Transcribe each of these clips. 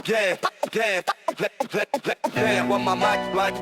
yeah, yeah, yeah, when my mic like,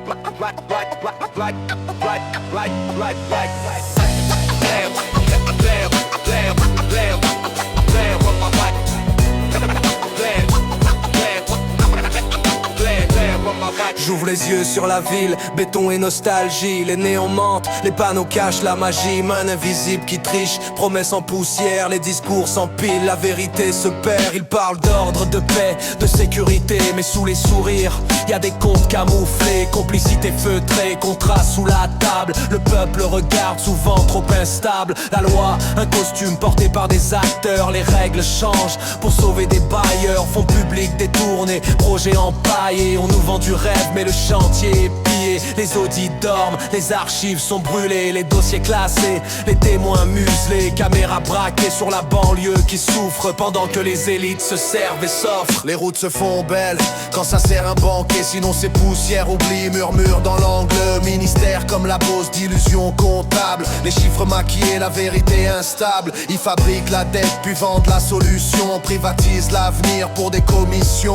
J'ouvre les yeux sur la ville, béton et nostalgie. Les néons mentent, les panneaux cachent la magie. Main invisible qui triche, promesses en poussière. Les discours s'empilent, la vérité se perd. Ils parlent d'ordre, de paix, de sécurité, mais sous les sourires y a des comptes camouflés, complicité feutrée, contrat sous la table. Le peuple regarde, souvent trop instable. La loi, un costume porté par des acteurs. Les règles changent pour sauver des bailleurs. Fonds publics détournés, projets empaillés. On nous vend du rêve mais le chantier est pillé. Les audits dorment, les archives sont brûlées, les dossiers classés, les témoins muselés. Caméras braquées sur la banlieue qui souffre pendant que les élites se servent et s'offrent. Les routes se font belles quand ça sert un banquet, sinon c'est poussière, oubli, murmure dans l'angle. Ministère comme la pose d'illusions comptables. Les chiffres maquillés, la vérité instable. Ils fabriquent la dette puis vendent la solution. Privatisent l'avenir pour des commissions.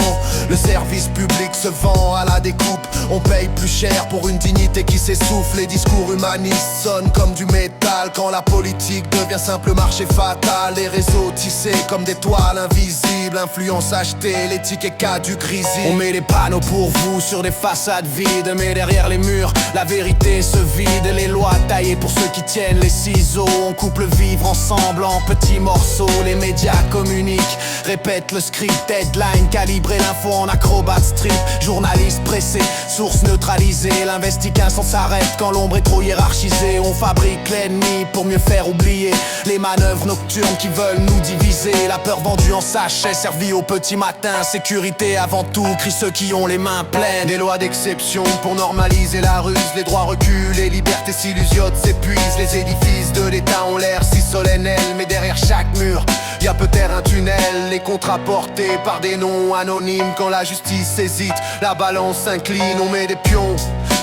Le service public se vend à la découpe. On paye plus cher pour une dignité qui s'essouffle. Les discours humanistes sonnent comme du métal quand la politique devient simple marché fatal. Les réseaux tissés comme des toiles invisibles. Influence achetée, les tickets caducs risibles. On met les panneaux pour vous sur des façades vides, mais derrière les murs, la vérité se vide. Les lois taillées pour ceux qui tiennent les ciseaux. On coupe le vivre ensemble en petits morceaux. Les médias communiquent, répètent le script. Deadline, calibrer l'info en acrobat strip. Journalistes pressés, sources neutralisées. L'investigation s'arrête quand l'ombre est trop hiérarchisée. On fabrique l'ennemi pour mieux faire oublier les manœuvres nocturnes qui veulent nous diviser. La peur vendue en sachet, servie au petit matin. Sécurité avant tout, crient ceux qui ont les mains pleines. Des lois d'exception pour normaliser la ruse. Les droits reculent, les libertés s'illusionnent, s'épuisent. Les édifices de l'État ont l'air si solennels, mais derrière chaque mur y a peut-être un tunnel. Les contrats portés par des noms anonymes. Quand la justice hésite, la balance s'incline. On met des pions,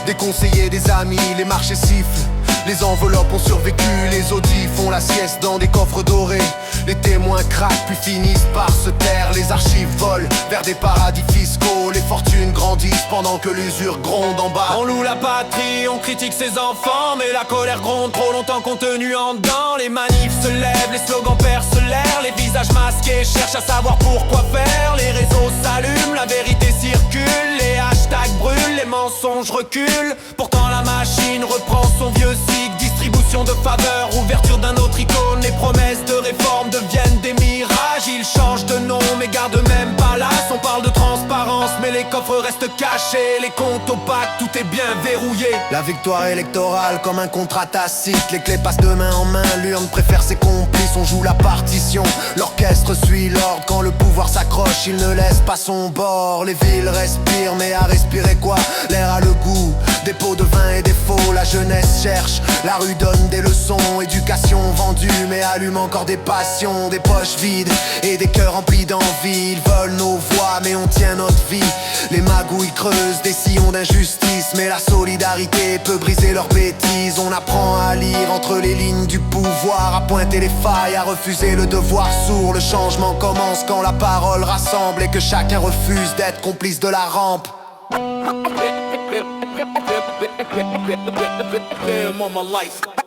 des conseillers, des amis. Les marchés sifflent, les enveloppes ont survécu. Les audits font la sieste dans des coffres dorés. Les témoins craquent puis finissent par se taire. Les archives volent vers des paradis fiscaux. Les fortunes grandissent pendant que l'usure gronde en bas. On loue la patrie, on critique ses enfants, mais la colère gronde trop longtemps contenue en dedans. Les manifs se lèvent, les slogans percent l'air. Les visages masqués cherchent à savoir pourquoi faire. Les réseaux s'allument, la vérité circule. Les hashtags brûlent, les mensonges reculent. Pourtant la machine reprend son vieux cycle. Distribution de faveurs, ouverture d'un autre icône. Les promesses de réforme deviennent des mirages. Ils changent de nom mais gardent même pas l'as. On parle de transparence mais les coffres restent cachés. Les comptes opaques, tout est bien verrouillé. La victoire électorale comme un contrat tacite. Les clés passent de main en main, l'urne préfère ses complices. On joue la partition, l'orchestre suit l'ordre. Quand le pouvoir s'accroche, il ne laisse pas son bord. Les villes respirent, mais à respirer quoi? L'air a le goût des pots de vin et des faux. La jeunesse cherche, la rue donne des leçons. Éducation vendue mais allume encore des passions. Des poches vides et des cœurs remplis d'envie. Ils veulent nos voix mais on tient notre vie. Les magouilles creusent des sillons d'injustice, mais la solidarité peut briser leurs bêtises. On apprend à lire entre les lignes du pouvoir, à pointer les failles, à refuser le devoir sourd. Le changement commence quand la parole rassemble et que chacun refuse d'être complice de la rampe. on my life.